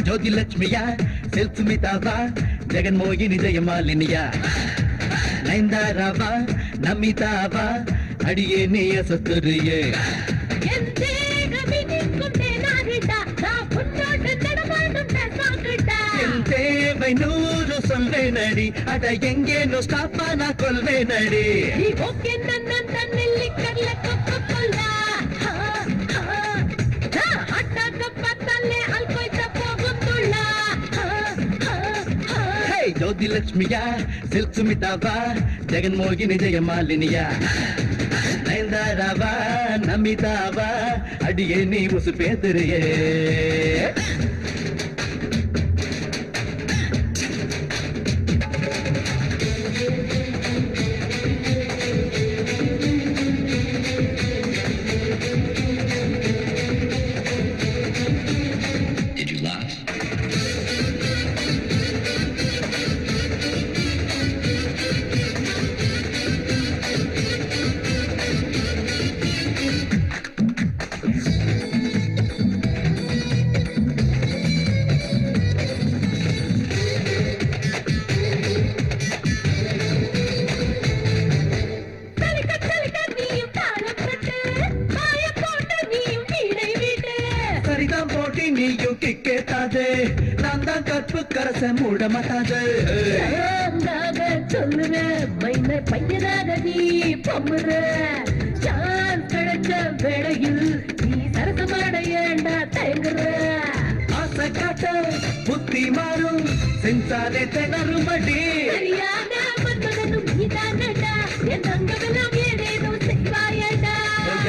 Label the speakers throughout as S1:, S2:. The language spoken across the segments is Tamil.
S1: ஜோதி லட்சுமியா செல்ஃப் சுமிதாவா ஜெகன்மோகினி ஜெயமாலினியா நயன்தாராவா நமிதாவா அடியே நீய சொத்துரியே தேவை நூறு சொல்வேனடி அட எங்கேனோ ஸ்டாப்பா நான் கொள்வேனடி ஜோதி லட்சுமியா சில்க் சுமிதாவா ஜெகன்மோகினி ஜெயமாலினியா நயன்தாராவா நமிதாவா அடியே நீ உசு பேசுறியே நீயும் கிக்கேட்டாதே நான் தான் கற்பு கரச மூட மாட்டாதே சொல்லுவேன் மைன பையனாக நீ பம்முற சான் கிடைச்ச வேளையில் நீ சரசமாட ஏண்டா தயங்குற ஆசை காட்ட புத்தி மாறும் சென்சாரே திணறுமடி சரியான மன்மதனும் நீதானடா என் அங்கமெல்லாம் ஏதேதோ செய்வாயடா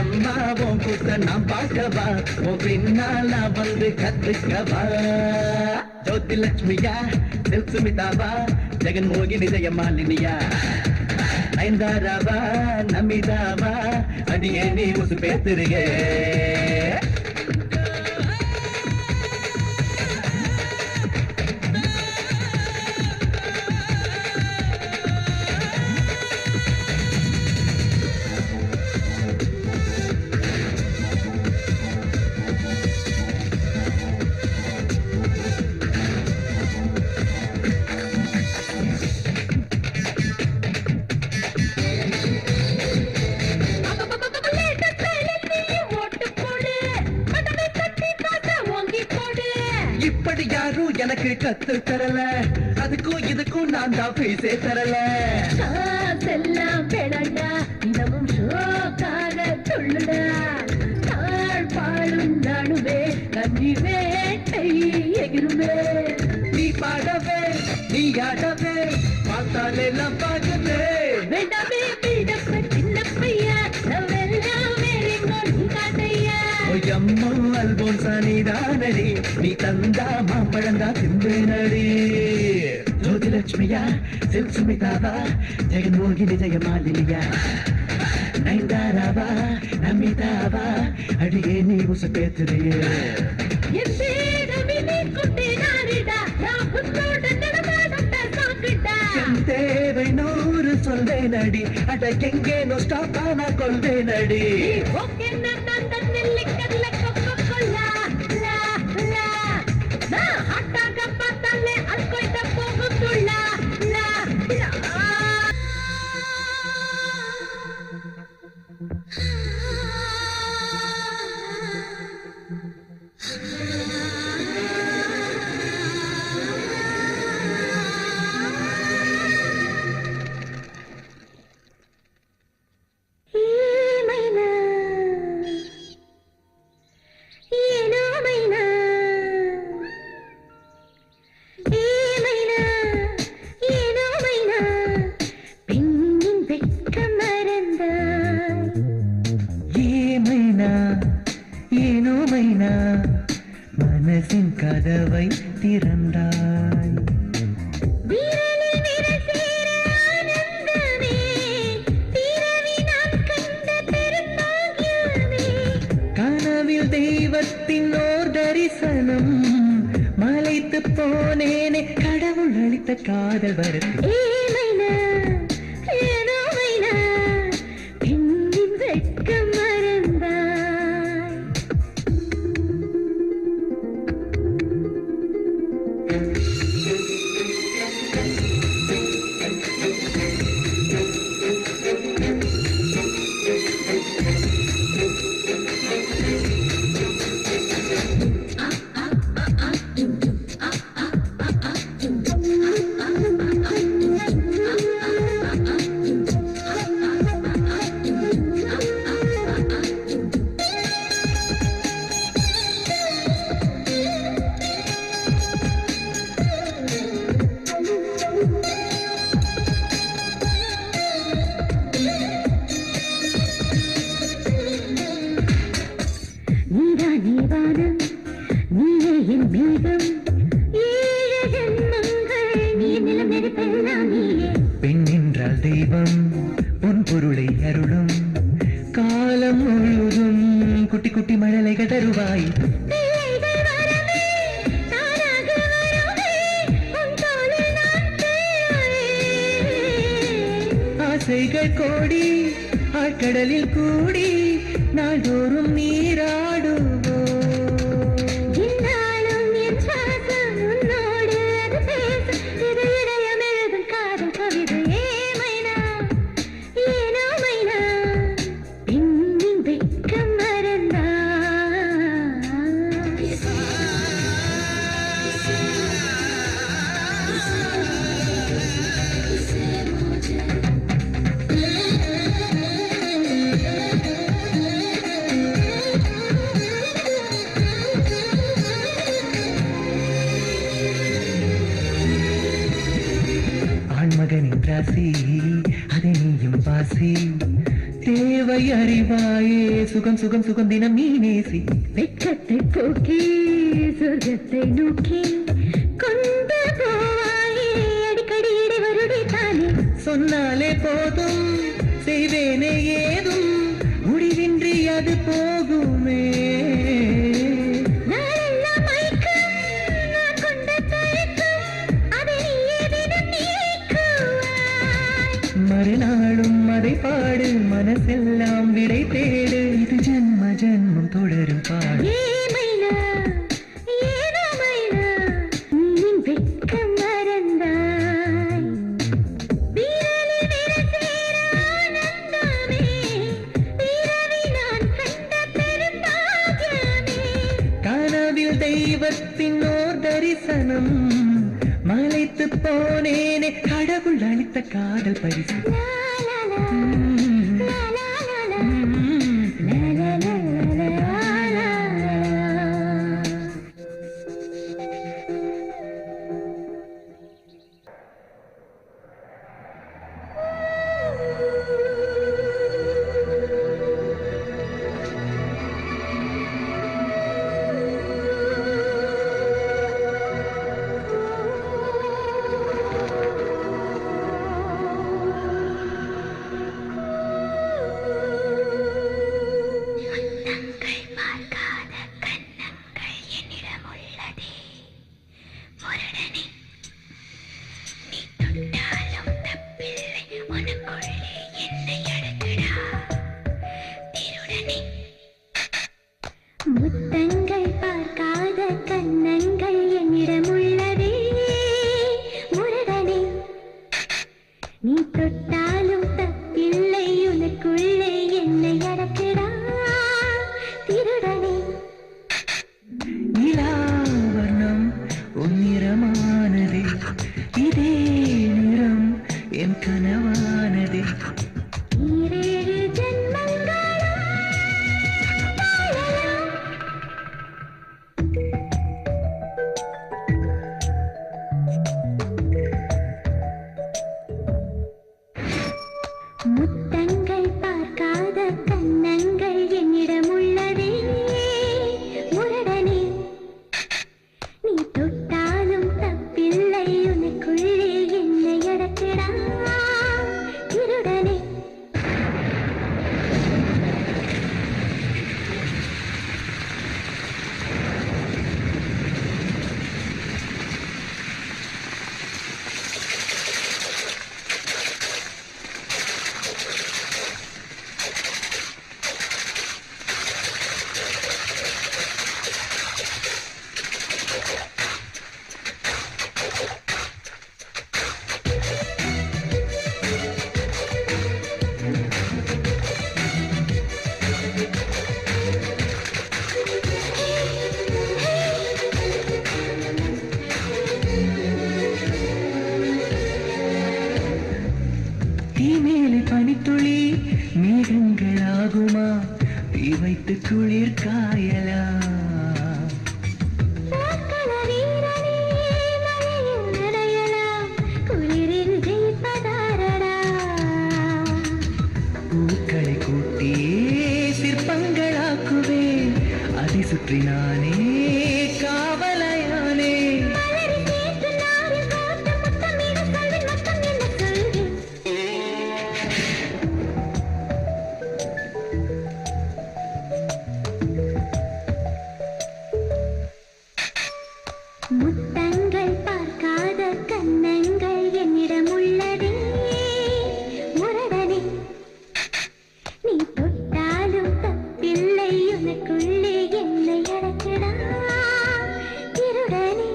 S1: அம்மாவும் கூட்ட நான் பார்க்கவா உன் பின்னால வந்து கத்துக்கவா ஜோதி லட்சுமியா சில்க் சுமிதாவா ஜெகன்மோகினி ஜெயமாலினியா நயன்தாராவா நமிதாவா அடியே நீ உசு பேசுறியே இப்படி யாரும் எனக்கு கத்து தரல அதுக்கும் இதுக்கும் நான் தான் பேசே தரல எல்லாம் பெடண்டா இடமும் ஷோக்காக சொல்லுடா தாழ் பாடும் நானுவே கஞ்சி வேட்டை எகிருமே நீ பாடவே நீ ஆடவே பார்த்தாலே எல்லாம் பார்க்கவே வேண்டாமே பீடப்ப சின்ன பையா நவெல்லாம் வேறெங்கோ நீ காட்டையா அம்மா அல்போன் சானிதானடி நீ தந்தா மாம்பழந்தா திம்பேனடி ஜோதி லட்சுமியா சில்க் சுமிதாவா ஜெகன்மோகினி ஜெயமாலினியா நயன்தாராவா நமிதாவா அடியே நீ உசு பேசுறியே தேவை நூறு சொல்வேனடி அட எங்கேனோ ஸ்டாப்பா நான் கொள்வேனடி மனசின் கதவை திறந்தாய். கனவில் தெய்வத்தின் ஓர் தரிசனம், மலைத்து போனேனே கடவுள் அளித்த காதல் வரத்து. பெண் என்றால் தெய்வம், பொன் பொருளை அருளும், காலம் முழுதும் குட்டி குட்டி மழலைகள் தருவாய். ஆசைகள் கோடி ஆழ்கடலில் கூடி நாள்தோறும் நீராடுவோ. ஆண்மகனின் ராசி அதை நீயும் வாசி, தேவை அறிவாயே சுகம் சுகம் சுகம் தினம் நீ நேசி.
S2: வெட்கத்தை போக்கி சொர்க்கத்தை நோக்கி கொண்டு போவாயே அடிக்கடி இடைவருடி தானே.
S1: சொன்னாலே போதும் செய்வேனே ஏதும், முடிவின்றி அது போகுமே. மறுநாளும் அதை பாடு, மனசெல்லாம் விடை தேடு, இது ஜன்ம ஜன்மம் தொடரும் பாடு. கனவில் தெய்வத்தின் ஓர் தரிசனம், மலைத்து போனேனே கடவுள் அளித்த காதல் பரிசு.
S2: முத்தங்கள் பார்க்காத கன்னங்கள் என்னிடம் உள்ளதே முரடனே நீ தொட்டாலும் தப்பில்லை உனக்குள்ளே என்னை அடக்கடா திருடனே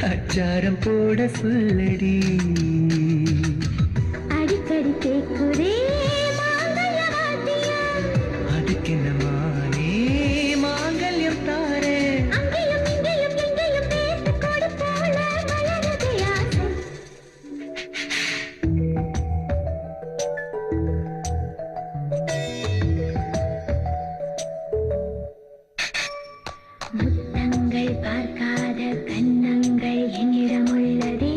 S1: அச்சாரம் போட சொல்லடி
S2: அடிக்கடி கேட்குதே
S1: அதுக்கென்ன மானே மாங்கல்யம் தாரே
S2: அங்கேயும் இங்கேயும் எங்கேயும் பேசக்கூட போல மலரதே ஆசை முத்தங்கள் பார்க்காத கன்னங்கள் என்னிடம் உள்ளதே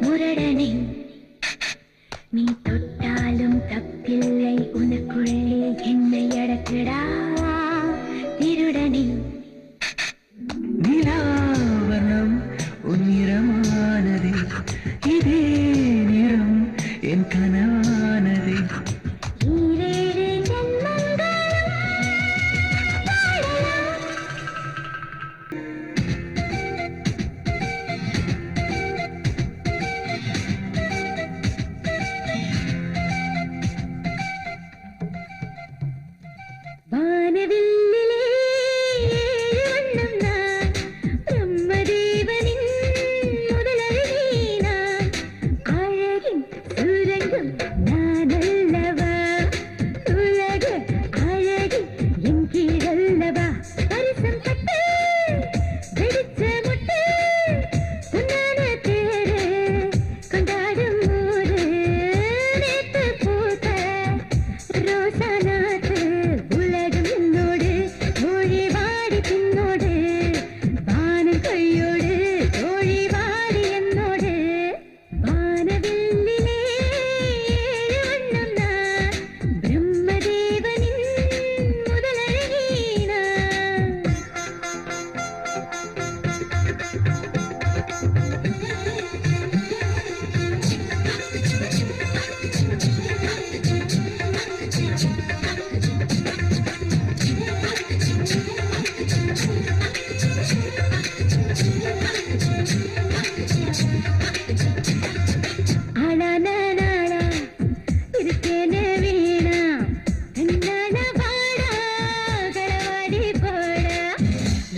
S2: முரடனே நீ தொட்டாலும் தப்பில்லை உனக்குள்ளே என்னை அடக்கடா திருடனே
S1: நிலாவனம் உன்னிறமானதே இதே நிறம் என் கனவானதே
S2: ஈரேழு ஜன்மங்களும் வாழலாம். வானவில்லிலே ஏழு வண்ணம் நான் பிரம்மதேவனின் முதலழகி நான் அழகின் சுரங்கம் நான் அல்லவா உலக அழகி என் கீழல்லவா பரிசம் பட்டு வெடிச்ச முட்டு உன்னான தேரு கொண்டாடும் ஊரு நேத்து பூத்த ரோசா நாத்து உலகம் என்னோடு மொழி வாடி பின்னோடு வானம் கையோடு தோழி வாடி என்னோடு வானவில்லிலே ஏழு வண்ணம் நான் பிரம்மதேவனின் முதலழகி நான் ஆளானா இருக்கேனே வீணா கண்ணான வாடா களவாடி போடா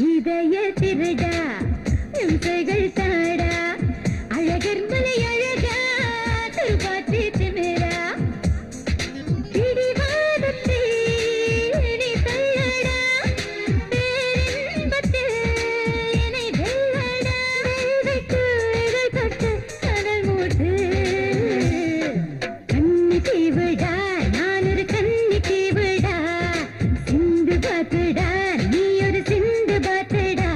S2: இதய திருடா இம்சைகள் தாடா அழகர் மலை அழகா திருப்பாத்தி திமிரா பிடிவாதத்தை நீ தள்ளடா பேரின்பத்தில் என்னை வெல்லடா வெல்வெட்டு இதழ் தொட்டு கடல் மூட்டு கண்ணி தீவிடா நான் ஒரு கண்ணி தீவிடா சிந்து பாத்துடா நீ ஒரு சிந்து பாத்துடா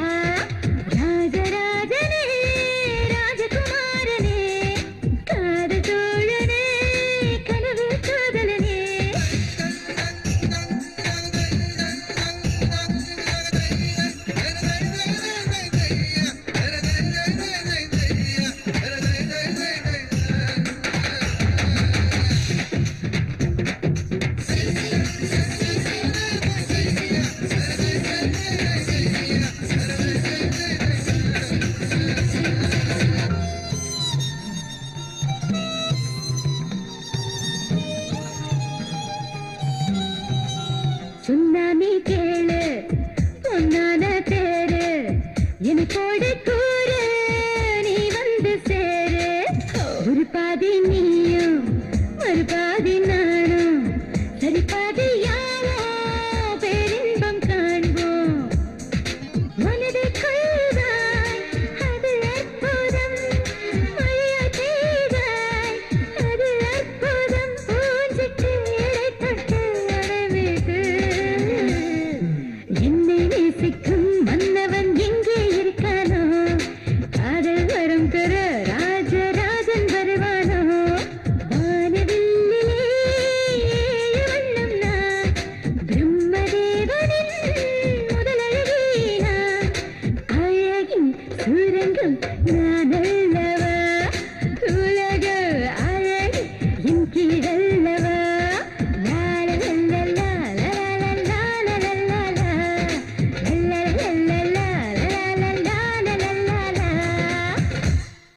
S2: சுரங்கம் நானே